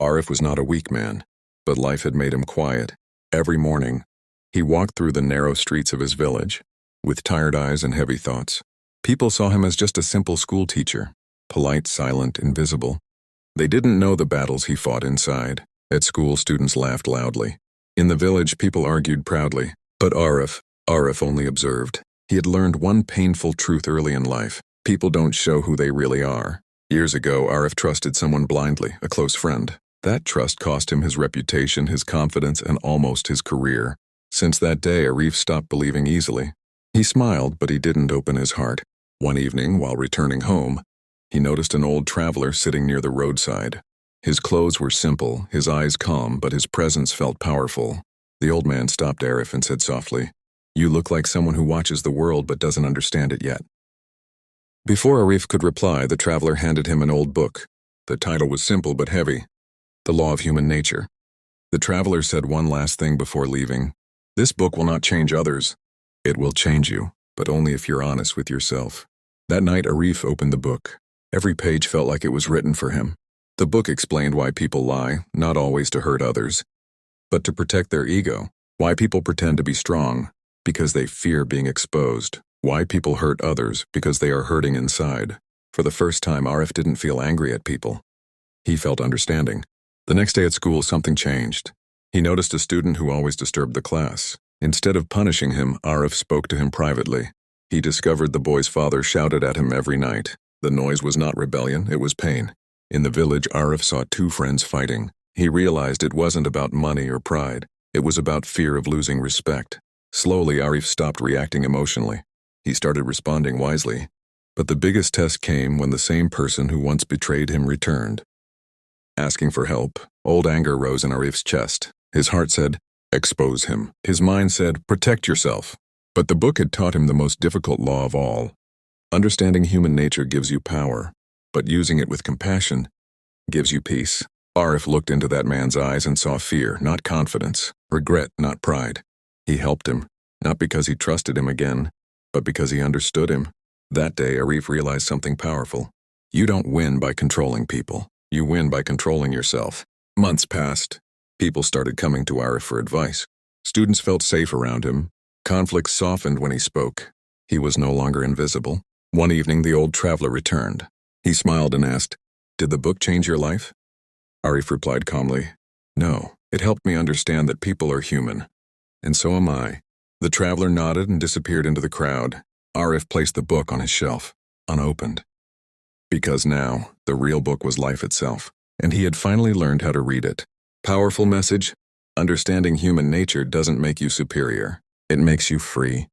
Arif was not a weak man, but life had made him quiet. Every morning, he walked through the narrow streets of his village, with tired eyes and heavy thoughts. People saw him as just a simple school teacher, polite, silent, invisible. They didn't know the battles he fought inside. At school, students laughed loudly. In the village, people argued proudly. But Arif only observed. He had learned one painful truth early in life. People don't show who they really are. Years ago, Arif trusted someone blindly, a close friend. That trust cost him his reputation, his confidence, and almost his career. Since that day, Arif stopped believing easily. He smiled, but he didn't open his heart. One evening, while returning home, he noticed an old traveler sitting near the roadside. His clothes were simple, his eyes calm, but his presence felt powerful. The old man stopped Arif and said softly, "You look like someone who watches the world but doesn't understand it yet." Before Arif could reply, the traveler handed him an old book. The title was simple but heavy, The Law of Human Nature. The traveler said one last thing before leaving. "This book will not change others. It will change you, but only if you're honest with yourself." That night, Arif opened the book. Every page felt like it was written for him. The book explained why people lie, not always to hurt others, but to protect their ego. Why people pretend to be strong, because they fear being exposed. Why people hurt others, because they are hurting inside. For the first time, Arif didn't feel angry at people. He felt understanding. The next day at school, something changed. He noticed a student who always disturbed the class. Instead of punishing him, Arif spoke to him privately. He discovered the boy's father shouted at him every night. The noise was not rebellion, it was pain. In the village, Arif saw two friends fighting. He realized it wasn't about money or pride. It was about fear of losing respect. Slowly, Arif stopped reacting emotionally. He started responding wisely. But the biggest test came when the same person who once betrayed him returned. Asking for help, old anger rose in Arif's chest. His heart said, "Expose him." His mind said, "Protect yourself." But the book had taught him the most difficult law of all. Understanding human nature gives you power, but using it with compassion gives you peace. Arif looked into that man's eyes and saw fear, not confidence, regret, not pride. He helped him, not because he trusted him again, but because he understood him. That day, Arif realized something powerful. You don't win by controlling people. You win by controlling yourself. Months passed. People started coming to Arif for advice. Students felt safe around him. Conflicts softened when he spoke. He was no longer invisible. One evening, the old traveler returned. He smiled and asked, "Did the book change your life?" Arif replied calmly, "No, it helped me understand that people are human. And so am I." The traveler nodded and disappeared into the crowd. Arif placed the book on his shelf, unopened. Because now, the real book was life itself, and he had finally learned how to read it. Powerful message: understanding human nature doesn't make you superior. It makes you free.